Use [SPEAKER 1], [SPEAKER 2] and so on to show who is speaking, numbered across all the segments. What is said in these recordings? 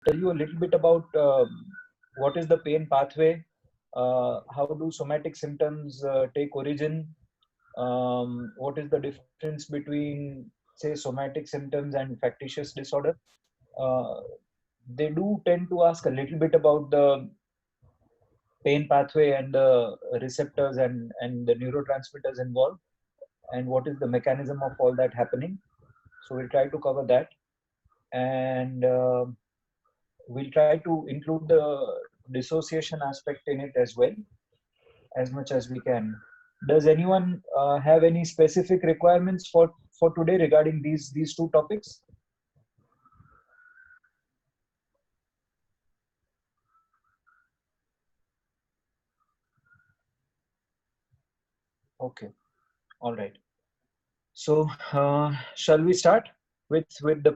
[SPEAKER 1] tell you a little bit about what is the pain pathway, how do somatic symptoms take origin, what is the difference between, say, somatic symptoms and factitious disorder. Uh, they do tend to ask a little bit about the pain pathway and the receptors and the neurotransmitters involved, and what is the mechanism of all that happening. So we'll try to cover that, and we'll try to include the dissociation aspect in it as well, as much as we can. Does anyone have any specific requirements for today regarding these two topics? Okay, all right. So shall we start with the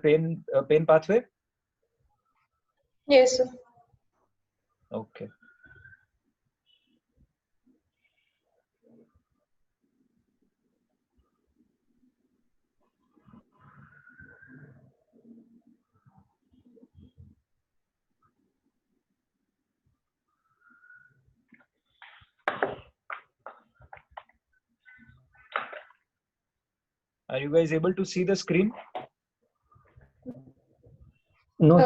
[SPEAKER 1] pain pathway?
[SPEAKER 2] Yes, sir.
[SPEAKER 1] Okay. Are you guys able to see the screen?
[SPEAKER 3] No,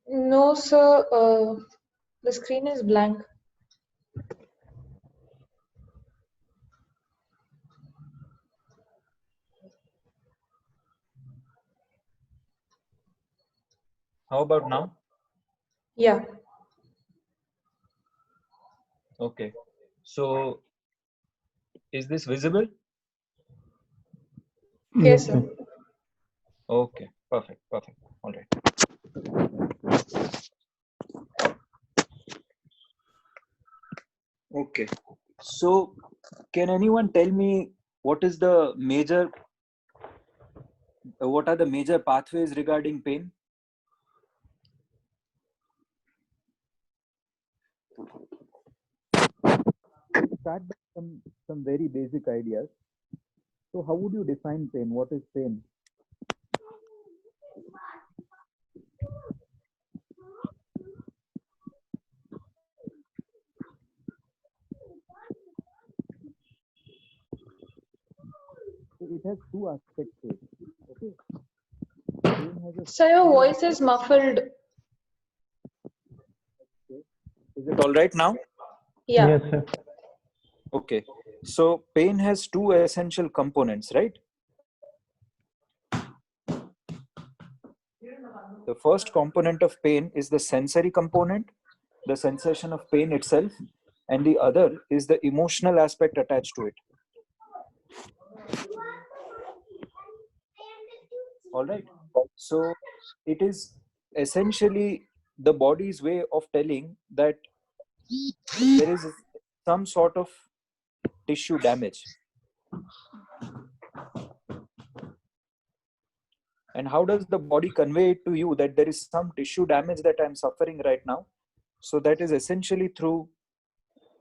[SPEAKER 2] No, sir. The screen is blank.
[SPEAKER 1] How about now?
[SPEAKER 2] Yeah.
[SPEAKER 1] Okay. So is this visible?
[SPEAKER 2] Yes, sir.
[SPEAKER 1] Okay, perfect, perfect. All right. Okay. So can anyone tell me what is the major, what are the major pathways regarding pain? Start with some very basic ideas. So how would you define pain? What is pain? So it has two aspects to it. Okay. Pain has a
[SPEAKER 2] Sir, your voice is muffled.
[SPEAKER 1] Is it all right now?
[SPEAKER 2] Yeah.
[SPEAKER 3] yes, sir.
[SPEAKER 1] Okay. So pain has two essential components, right? The first component of pain is the sensory component, the sensation of pain itself, and the other is the emotional aspect attached to it. All right. So it is essentially the body's way of telling that there is some sort of tissue damage. And how does the body convey it to you that there is some tissue damage that I'm suffering right now? So that is essentially through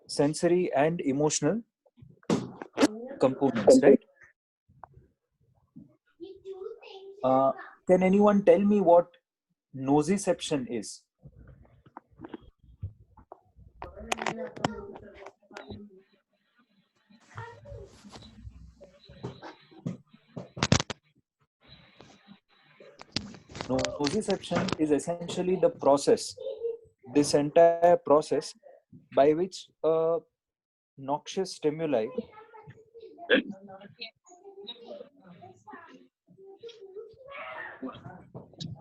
[SPEAKER 1] sensory and emotional components, right? Can anyone tell me what nociception is? Nociception is essentially the process, this entire process by which noxious stimuli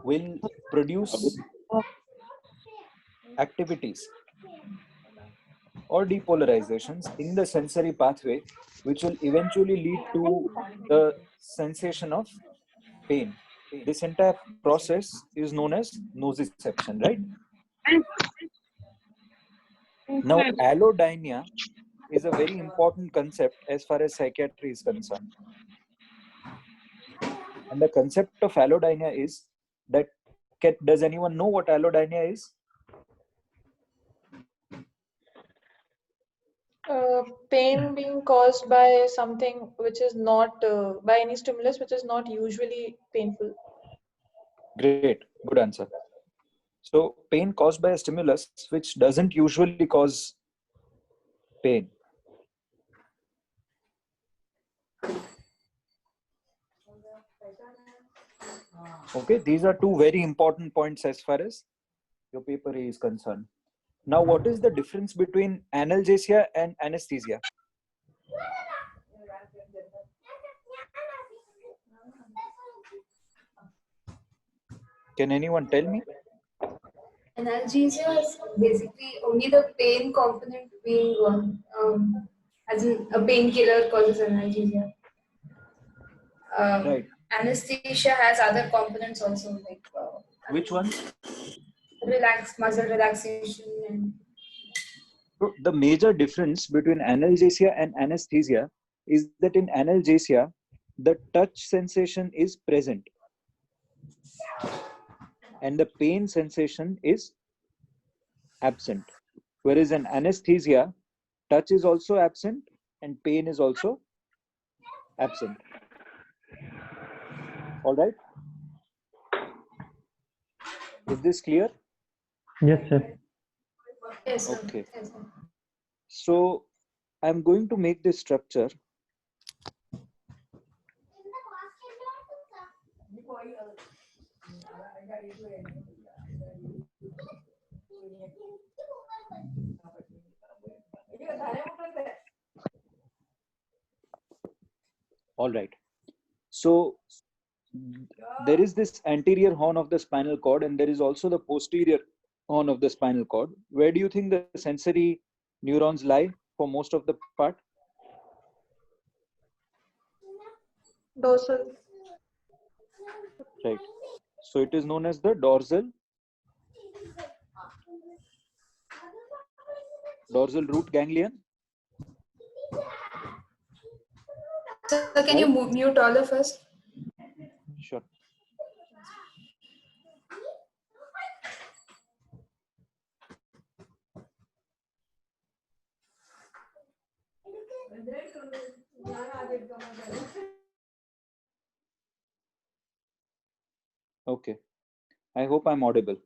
[SPEAKER 1] will produce activities or depolarizations in the sensory pathway, which will eventually lead to the sensation of pain. This entire process is known as nociception, right? Now, allodynia is a very important concept as far as psychiatry is concerned. And the concept of allodynia is that, does anyone know what allodynia is?
[SPEAKER 2] Pain being caused by something which is not by any stimulus which is not usually painful.
[SPEAKER 1] Great, good answer. So pain caused by a stimulus which doesn't usually cause pain. Okay, these are two very important points as far as your paper A is concerned. Now, what is the difference between analgesia and anesthesia? Can anyone tell me?
[SPEAKER 3] Analgesia is basically only the pain component being gone, as in a painkiller causes analgesia.
[SPEAKER 1] Right.
[SPEAKER 3] Anesthesia has other components also, like
[SPEAKER 1] Which one?
[SPEAKER 3] muscle relaxation, and
[SPEAKER 1] So the major difference between analgesia and anesthesia is that in analgesia, the touch sensation is present and the pain sensation is absent. Whereas in anesthesia, touch is also absent and pain is also absent. All right. Is this clear?
[SPEAKER 4] Yes, sir.
[SPEAKER 3] yes, sir.
[SPEAKER 1] Okay.
[SPEAKER 3] Yes, sir.
[SPEAKER 1] So I'm going to make this structure. All right. So there is this anterior horn of the spinal cord and there is also the posterior horn of the spinal cord. Where do you think the sensory neurons lie for most of the part?
[SPEAKER 2] Dorsal.
[SPEAKER 1] Right. So it is known as the dorsal root ganglion.
[SPEAKER 3] Sir, can
[SPEAKER 1] Right?
[SPEAKER 3] you mute all of us?
[SPEAKER 1] Sure. Okay. I hope I'm audible.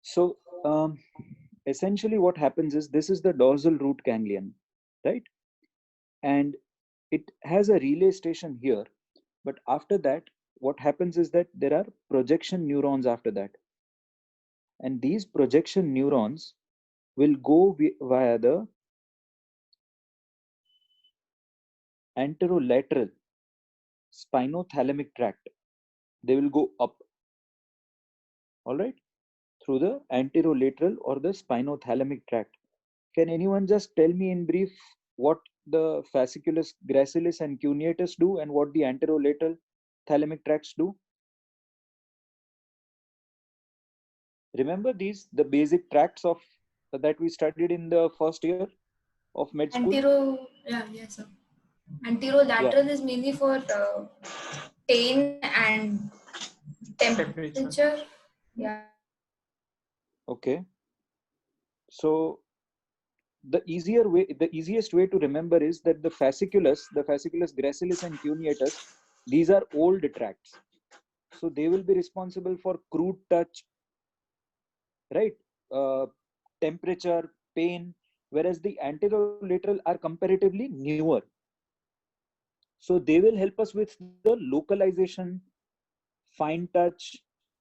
[SPEAKER 1] So essentially what happens is this is the dorsal root ganglion, right? And it has a relay station here. But after that, what happens is that there are projection neurons after that. And these projection neurons will go via the anterolateral spinothalamic tract. They will go up, all right, through the anterolateral or the spinothalamic tract. Can anyone just tell me in brief what the fasciculus gracilis and cuneatus do and what the anterolateral thalamic tracts do? Remember these, the basic tracts of that we studied in the first year of med school?
[SPEAKER 3] Yes, sir. Anterolateral is mainly for pain and temperature. Yeah.
[SPEAKER 1] Okay. So the easiest way to remember is that the fasciculus gracilis and cuneatus, these are old tracts. So they will be responsible for crude touch, right? Temperature, pain, whereas the anterolateral are comparatively newer. So they will help us with the localization, fine touch,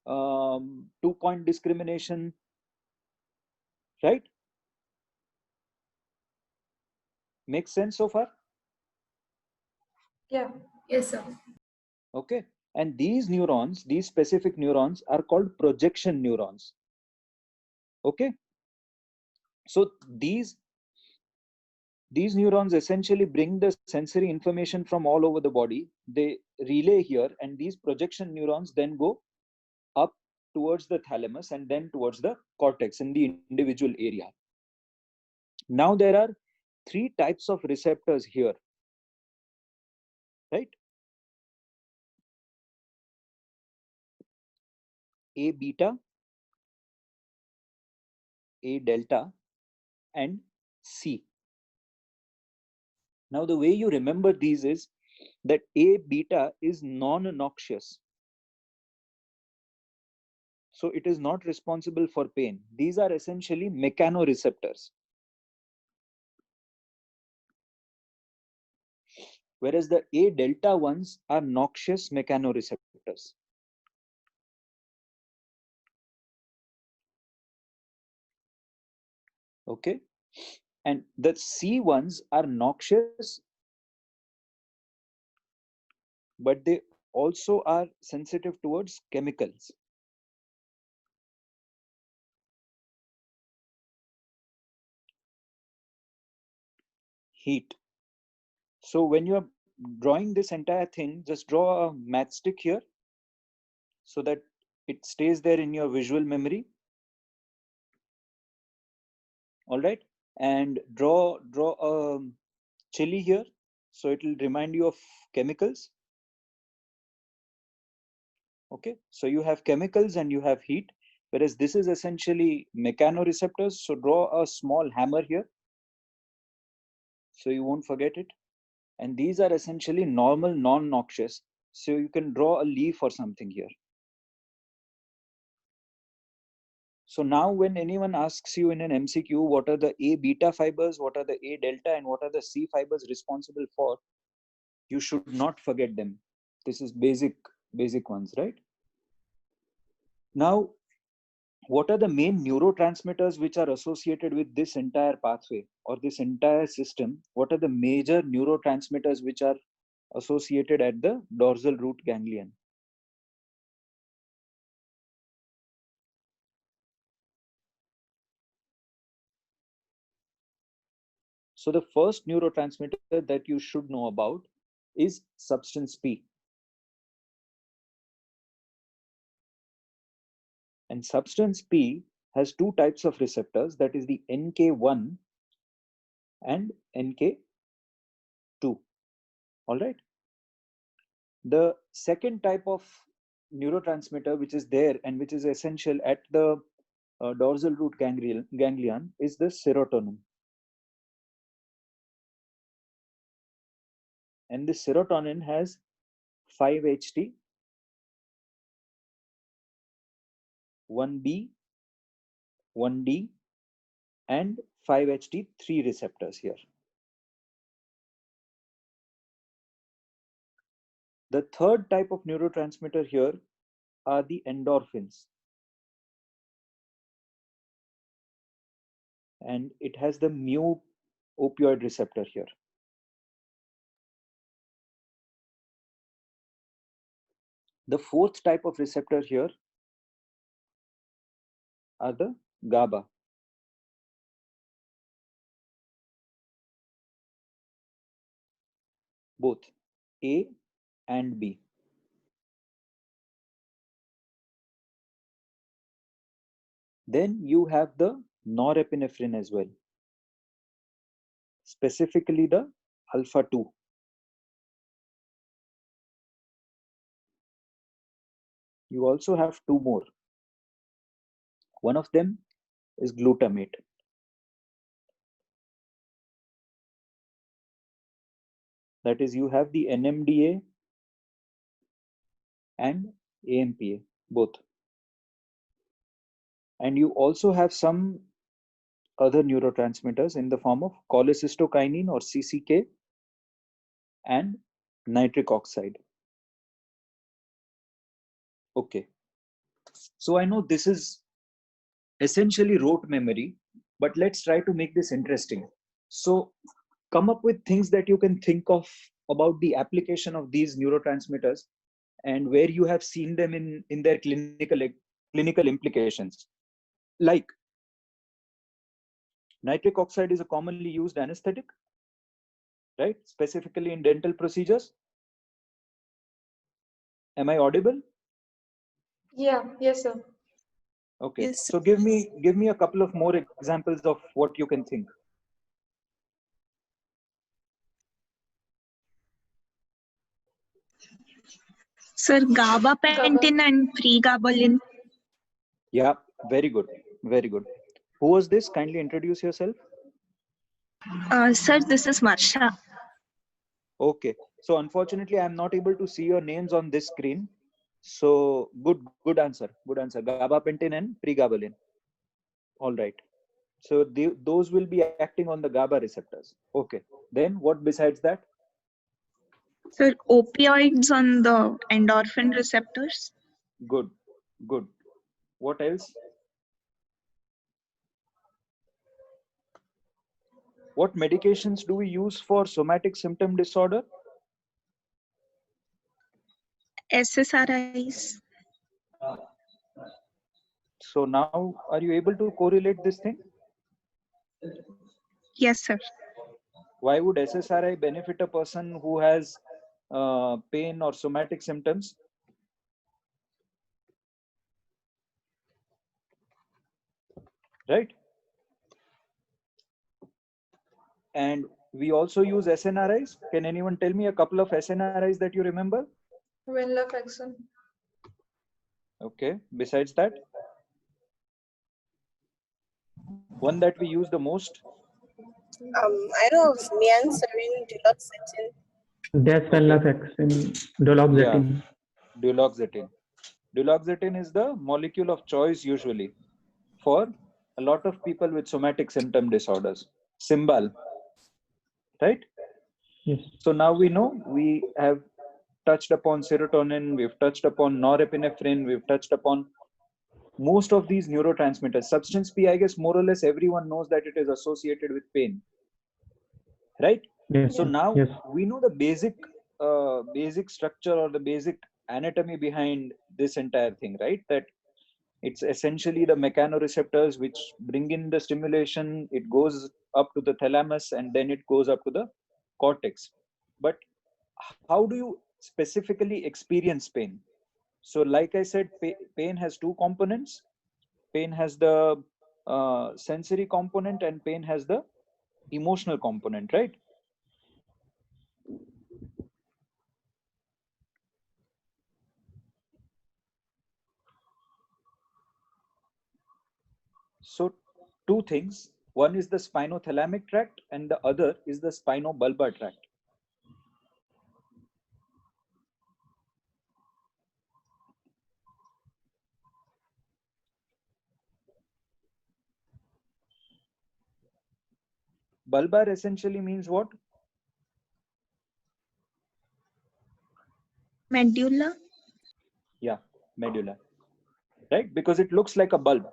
[SPEAKER 1] 2-point discrimination, right? Makes sense so far?
[SPEAKER 2] Yeah.
[SPEAKER 3] Yes, sir.
[SPEAKER 1] Okay. And these neurons, these specific neurons are called projection neurons. Okay. So these neurons essentially bring the sensory information from all over the body. They relay here, and these projection neurons then go up towards the thalamus and then towards the cortex in the individual area. Now there are 3 types of receptors here, right? A beta, A delta, and C. Now the way you remember these is that A beta is non-noxious. So it is not responsible for pain. These are essentially mechanoreceptors. Whereas the A delta ones are noxious mechanoreceptors. Okay. And the C ones are noxious, but they also are sensitive towards chemicals. Heat. So when you're drawing this entire thing, just draw a matchstick here so that it stays there in your visual memory. All right. And draw a chili here so it will remind you of chemicals. Okay, so you have chemicals and you have heat, whereas this is essentially mechanoreceptors. So draw a small hammer here so you won't forget it. And these are essentially normal, non-noxious. So you can draw a leaf or something here. So now when anyone asks you in an MCQ, what are the A beta fibers, what are the A delta, and what are the C fibers responsible for, you should not forget them. This is basic ones, right? Now, what are the main neurotransmitters which are associated with this entire pathway or this entire system? What are the major neurotransmitters which are associated at the dorsal root ganglion? So the first neurotransmitter that you should know about is substance P. And substance P has two types of receptors, that is the NK1 and NK2. All right. The second type of neurotransmitter which is there and which is essential at the dorsal root ganglion is the serotonin. And the serotonin has 5-HT, 1B, 1D, and 5-HT3 receptors here. The third type of neurotransmitter here are the endorphins. And it has the mu opioid receptor here. The fourth type of receptor here are the GABA. Both A and B. Then you have the norepinephrine as well, specifically the alpha 2. You also have two more. One of them is glutamate. That is, you have the NMDA and AMPA, both. And you also have some other neurotransmitters in the form of cholecystokinin or CCK and nitric oxide. Okay. So I know this is essentially rote memory, but let's try to make this interesting. So come up with things that you can think of about the application of these neurotransmitters and where you have seen them in their clinical implications. Like nitric oxide is a commonly used anesthetic, right? Specifically in dental procedures. Am I audible?
[SPEAKER 2] Yeah, yes, sir.
[SPEAKER 1] Okay.
[SPEAKER 4] Yes,
[SPEAKER 1] So give me a couple of more examples of what you can think.
[SPEAKER 4] sir, gabapentin and pregabalin.
[SPEAKER 1] Yeah, very good. Very good. Who was this? Kindly introduce yourself.
[SPEAKER 4] Sir, this is Marsha.
[SPEAKER 1] Okay. So unfortunately, I'm not able to see your names on this screen. So good answer. Good answer. Gabapentin and pregabalin. All right. So those will be acting on the GABA receptors. Okay. Then what besides that?
[SPEAKER 4] Sir, opioids on the endorphin receptors.
[SPEAKER 1] Good. Good. What else? What medications do we use for somatic symptom disorder?
[SPEAKER 4] SSRIs.
[SPEAKER 1] So now, are you able to correlate this thing?
[SPEAKER 4] Yes, sir.
[SPEAKER 1] Why would SSRI benefit a person who has pain or somatic symptoms? Right? And we also use SNRIs. Can anyone tell me a couple of SNRIs that you remember?
[SPEAKER 2] Venlafaxine.
[SPEAKER 1] Okay. Besides that, one that we use the most.
[SPEAKER 5] I know of Mianserin, duloxetine.
[SPEAKER 6] That's venlafaxine, duloxetine.
[SPEAKER 1] Yeah, duloxetine. Duloxetine is the molecule of choice usually for a lot of people with somatic symptom disorders. Symbol, right?
[SPEAKER 6] Yes.
[SPEAKER 1] So now we know we have touched upon serotonin, we've touched upon norepinephrine, we've touched upon most of these neurotransmitters. Substance P, I guess more or less everyone knows that it is associated with pain, right?
[SPEAKER 6] Yes.
[SPEAKER 1] So now
[SPEAKER 6] Yes.
[SPEAKER 1] we know the basic structure or the basic anatomy behind this entire thing, right? That it's essentially the mechanoreceptors which bring in the stimulation. It goes up to the thalamus and then it goes up to the cortex. But how do you specifically experience pain? So like I said, pain has two components. Pain has the sensory component and pain has the emotional component, right? So two things. One is the spinothalamic tract and the other is the spinobulbar tract. Bulbar essentially means what?
[SPEAKER 4] Medulla.
[SPEAKER 1] Yeah, medulla, right? Because it looks like a bulb.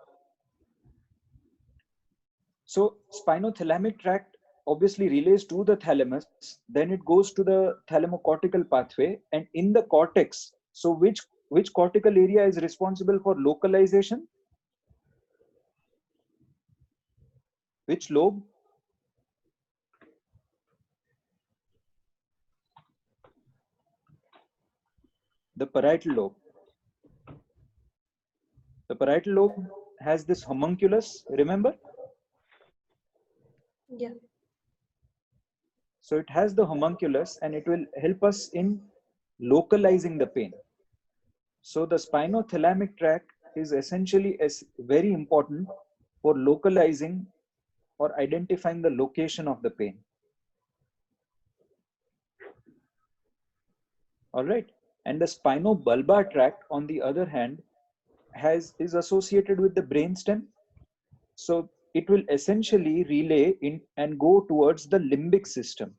[SPEAKER 1] So spinothalamic tract obviously relays to the thalamus, then it goes to the thalamocortical pathway, and in the cortex. So which cortical area is responsible for localization? Which lobe? The parietal lobe. The parietal lobe has this homunculus, remember?
[SPEAKER 2] Yeah.
[SPEAKER 1] So it has the homunculus and it will help us in localizing the pain. So the spinothalamic tract is essentially very important for localizing or identifying the location of the pain. All right. And the spinobulbar tract, on the other hand, is associated with the brainstem. So it will essentially relay in and go towards the limbic system.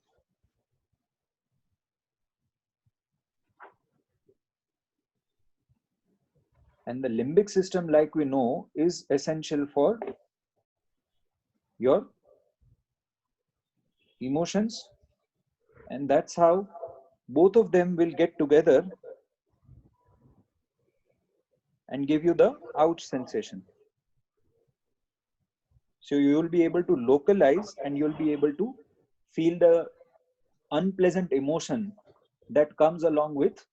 [SPEAKER 1] And the limbic system, like we know, is essential for your emotions. And that's how both of them will get together and give you the ouch sensation. So you will be able to localize and you'll be able to feel the unpleasant emotion that comes along with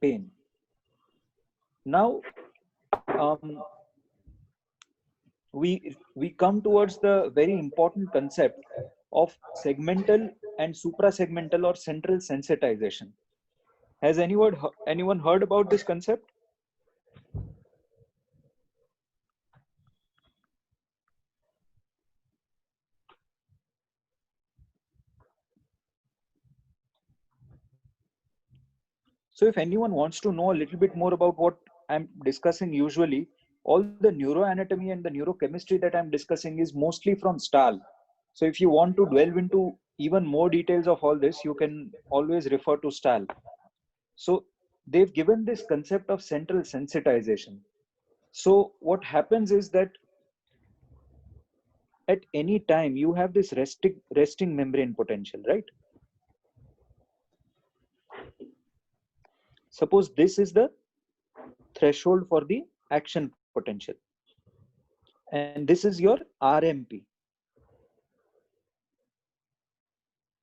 [SPEAKER 1] pain. Now, we come towards the very important concept of segmental and suprasegmental or central sensitization. Has anyone heard about this concept? So if anyone wants to know a little bit more about what I'm discussing, usually all the neuroanatomy and the neurochemistry that I'm discussing is mostly from Stahl. So if you want to delve into even more details of all this, you can always refer to Stahl. So they've given this concept of central sensitization. So what happens is that at any time you have this resting membrane potential, right? Suppose this is the threshold for the action potential, and this is your RMP.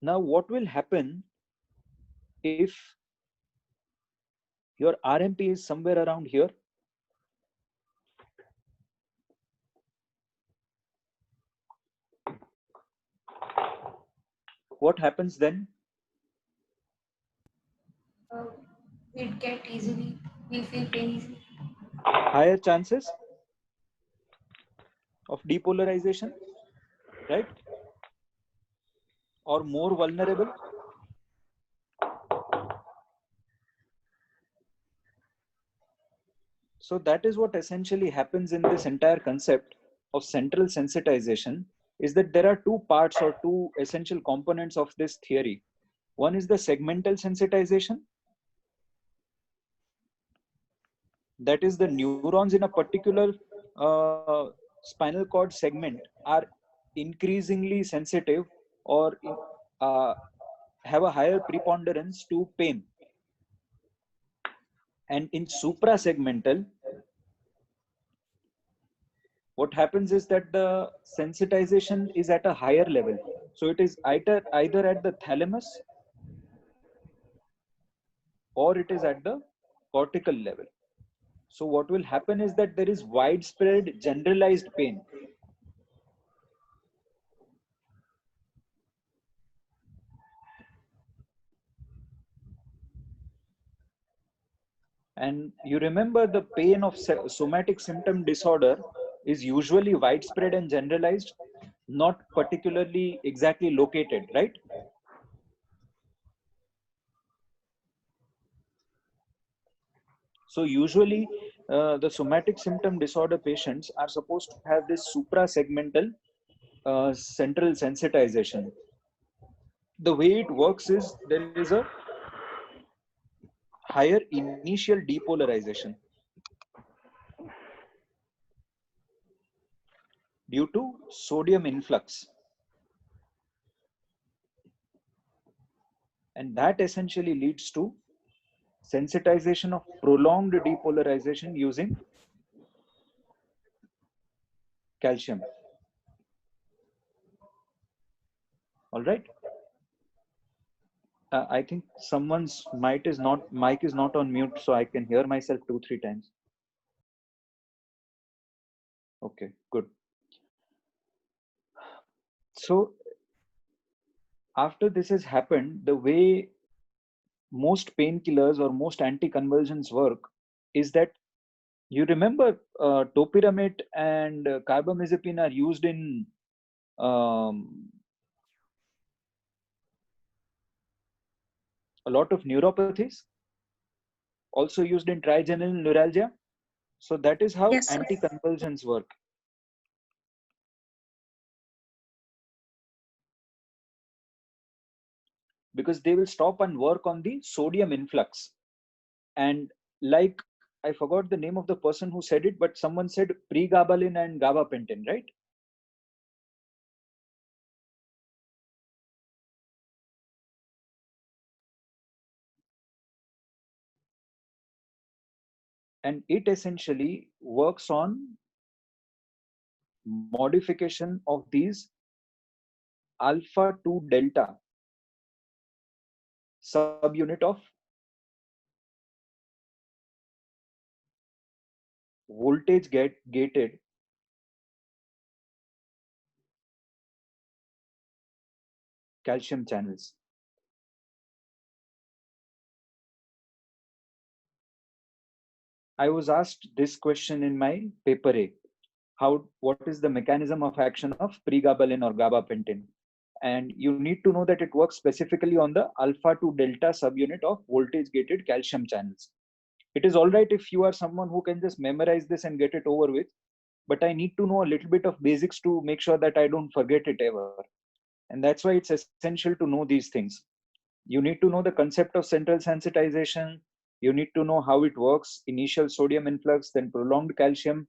[SPEAKER 1] Now what will happen if your RMP is somewhere around here? What happens then?
[SPEAKER 3] We'd get easily, we'll feel pain easily.
[SPEAKER 1] Higher chances of depolarization, right? Or more vulnerable. So that is what essentially happens in this entire concept of central sensitization, is that there are two parts or two essential components of this theory. One is the segmental sensitization. That is, the neurons in a particular spinal cord segment are increasingly sensitive or have a higher preponderance to pain. And in suprasegmental, what happens is that the sensitization is at a higher level. So it is either at the thalamus or it is at the cortical level. So what will happen is that there is widespread generalized pain. And you remember, the pain of somatic symptom disorder is usually widespread and generalized, not particularly exactly located, right? So usually the somatic symptom disorder patients are supposed to have this suprasegmental central sensitization. The way it works is there is a higher initial depolarization due to sodium influx. And that essentially leads to sensitization of prolonged depolarization using calcium. All right. I think someone's mic is not on mute, so I can hear myself 2-3 times. Okay, good. So after this has happened, the way most painkillers or most anticonvulsants work is that, you remember, topiramate and carbamazepine are used in a lot of neuropathies, also used in trigeminal neuralgia. So that is how
[SPEAKER 4] Yes, sir.
[SPEAKER 1] anticonvulsants work. Because they will stop and work on the sodium influx. And like, I forgot the name of the person who said it, but someone said pregabalin and gabapentin, right? And it essentially works on modification of these alpha 2 delta subunit of voltage gated calcium channels. I was asked this question in my paper A. What is the mechanism of action of pregabalin or gabapentin? And you need to know that it works specifically on the alpha to delta subunit of voltage gated calcium channels. It is all right if you are someone who can just memorize this and get it over with, but I need to know a little bit of basics to make sure that I don't forget it ever. And that's why it's essential to know these things. You need to know the concept of central sensitization. You need to know how it works, initial sodium influx, then prolonged calcium.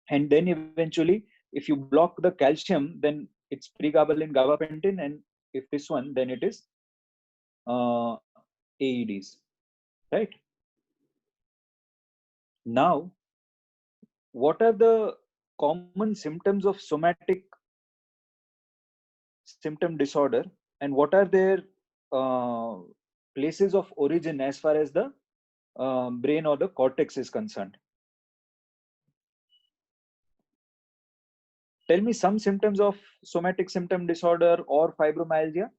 [SPEAKER 1] And then eventually, if you block the calcium, then it's pregabalin, gabapentin. And if this one, then it is AEDs, right? Now, what are the common symptoms of somatic symptom disorder, and what are their places of origin as far as the brain or the cortex is concerned? Tell me some symptoms of somatic symptom disorder or fibromyalgia.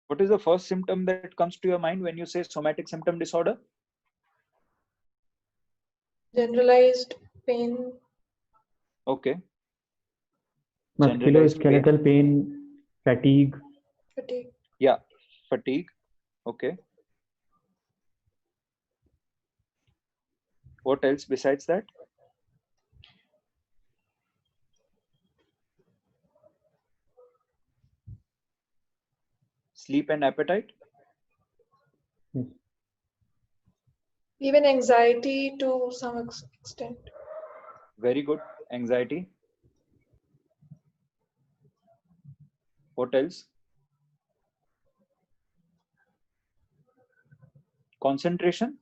[SPEAKER 1] What is the first symptom that comes to your mind when you say somatic symptom disorder?
[SPEAKER 2] Generalized pain.
[SPEAKER 1] Okay. Generalized
[SPEAKER 6] Musculoskeletal pain, fatigue,
[SPEAKER 2] Fatigue.
[SPEAKER 1] Yeah, fatigue. Okay. What else besides that? Sleep and appetite.
[SPEAKER 2] Even anxiety to some extent.
[SPEAKER 1] Very good. Anxiety. What else? Concentration.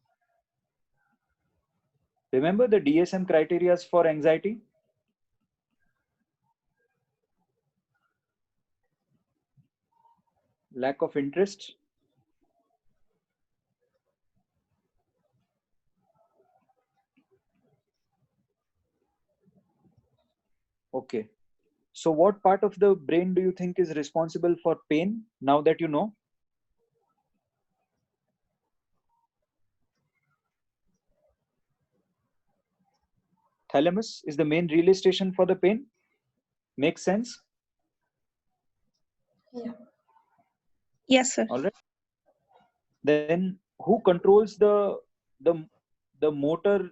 [SPEAKER 1] Remember the DSM criteria for anxiety? Lack of interest. Okay. So what part of the brain do you think is responsible for pain now that you know? Thalamus is the main relay station for the pain. Makes sense?
[SPEAKER 2] Yeah.
[SPEAKER 4] Yes, sir.
[SPEAKER 1] All right. Then who controls the motor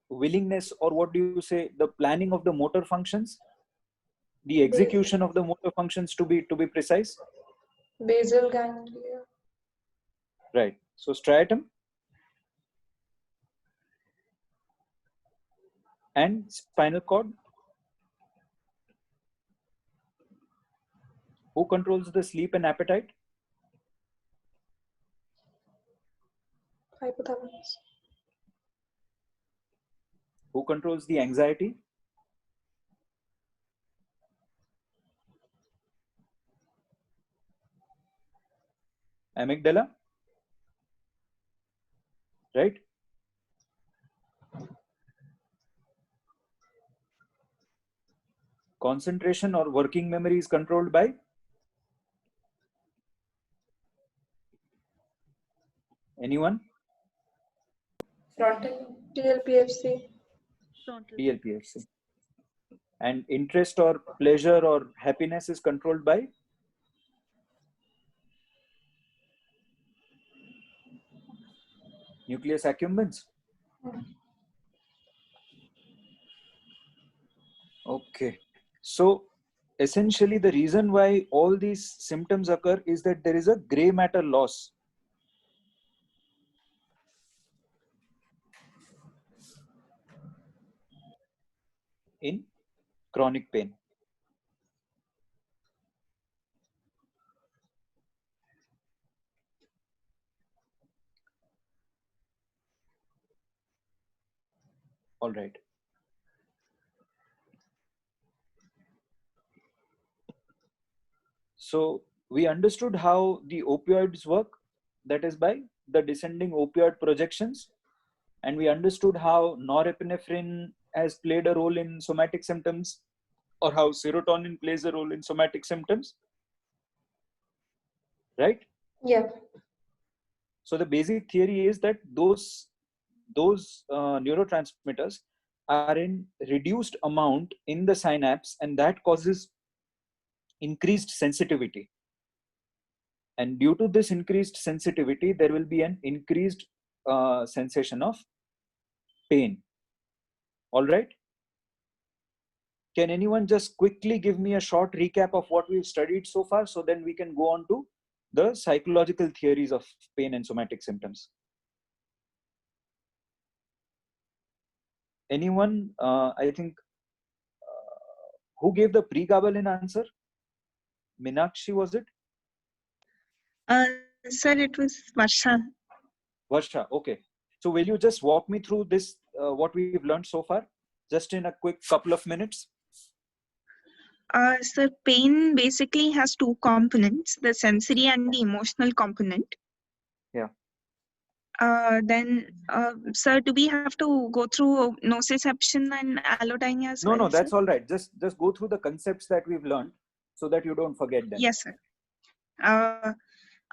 [SPEAKER 1] willingness, or what do you say, the planning of the motor functions, the execution of the motor functions to be precise?
[SPEAKER 2] Basal ganglia.
[SPEAKER 1] Right. So striatum and spinal cord. Who controls the sleep and appetite?
[SPEAKER 2] Hypothalamus.
[SPEAKER 1] Who controls the anxiety? Amygdala. Right? Concentration or working memory is controlled by? Anyone?
[SPEAKER 3] Frontal.
[SPEAKER 2] TLPFC.
[SPEAKER 1] DLPFC. And interest or pleasure or happiness is controlled by? Nucleus accumbens. Okay. So essentially the reason why all these symptoms occur is that there is a gray matter loss. In chronic pain. All right. So we understood how the opioids work, that is by the descending opioid projections. And we understood how norepinephrine has played a role in somatic symptoms, or how serotonin plays a role in somatic symptoms. Right?
[SPEAKER 2] Yeah.
[SPEAKER 1] So the basic theory is that those neurotransmitters are in reduced amount in the synapse, and that causes increased sensitivity. And due to this increased sensitivity, there will be an increased sensation of pain. All right. Can anyone just quickly give me a short recap of what we've studied so far, so then we can go on to the psychological theories of pain and somatic symptoms? Anyone? I think who gave the pregabalin answer? Meenakshi, was it?
[SPEAKER 4] Sir, it was Varsha.
[SPEAKER 1] Varsha. Okay. So will you just walk me through this, what we've learned so far, just in a quick couple of minutes?
[SPEAKER 4] Sir, pain basically has two components, the sensory and the emotional component.
[SPEAKER 1] Yeah.
[SPEAKER 4] Then, sir, do we have to go through nociception and allodynia as well?
[SPEAKER 1] No, that's
[SPEAKER 4] sir?
[SPEAKER 1] all right. Just go through the concepts that we've learned so that you don't forget them.
[SPEAKER 4] Yes, sir.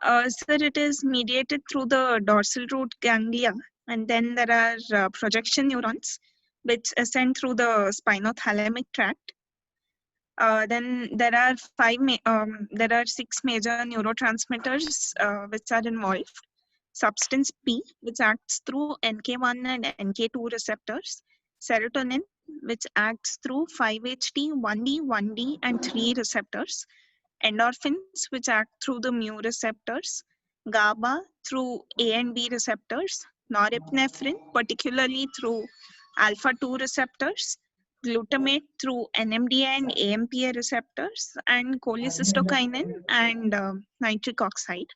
[SPEAKER 4] Sir, it is mediated through the dorsal root ganglia, and then there are projection neurons which ascend through the spinothalamic tract. Then there are there are 6 major neurotransmitters which are involved. Substance P, which acts through NK1 and NK2 receptors. Serotonin, which acts through 5-HT, 1D, 1D, and 3 receptors. Endorphins, which act through the mu receptors. GABA through A and B receptors. Norepinephrine, particularly through alpha-2 receptors. Glutamate through NMDA and AMPA receptors, and cholecystokinin and nitric oxide.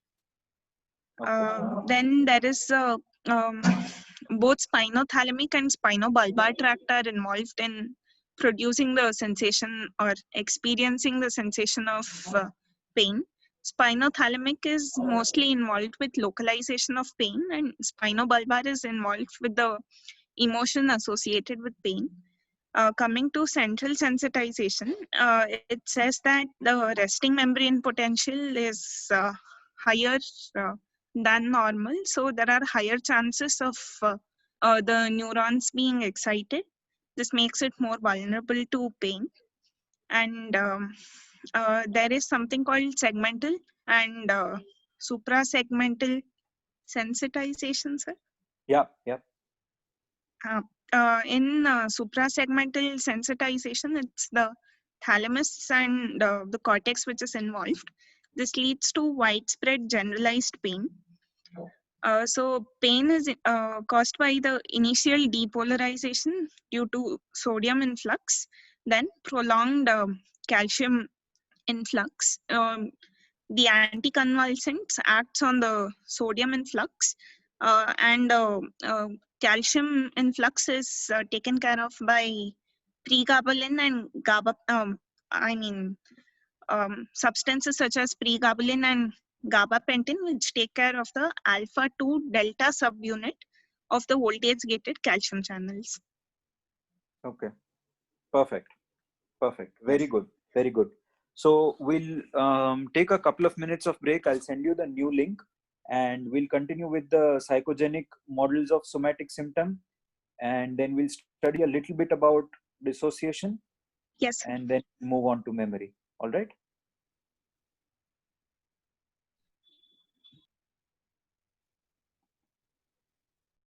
[SPEAKER 4] Then there is both spinothalamic and spinobulbar tract are involved in producing the sensation or experiencing the sensation of pain. Spinothalamic is mostly involved with localization of pain, and spinobulbar is involved with the emotion associated with pain. Coming to central sensitization, it says that the resting membrane potential is higher than normal. So there are higher chances of the neurons being excited. This makes it more vulnerable to pain. And there is something called segmental and suprasegmental sensitization, sir.
[SPEAKER 1] Yeah.
[SPEAKER 4] In suprasegmental sensitization, it's the thalamus and the cortex which is involved. This leads to widespread generalized pain. So pain is caused by the initial depolarization due to sodium influx, then prolonged calcium influx. The anticonvulsants acts on the sodium influx, and calcium influx is taken care of by pregabalin and GABA. Substances such as pregabalin and gabapentin, which take care of the alpha-2 delta subunit of the voltage-gated calcium channels.
[SPEAKER 1] Okay. Perfect. Very good. Very good. So we'll take a couple of minutes of break. I'll send you the new link, and we'll continue with the psychogenic models of somatic symptom, and then we'll study a little bit about dissociation.
[SPEAKER 4] Yes, sir.
[SPEAKER 1] And then move on to memory. All right.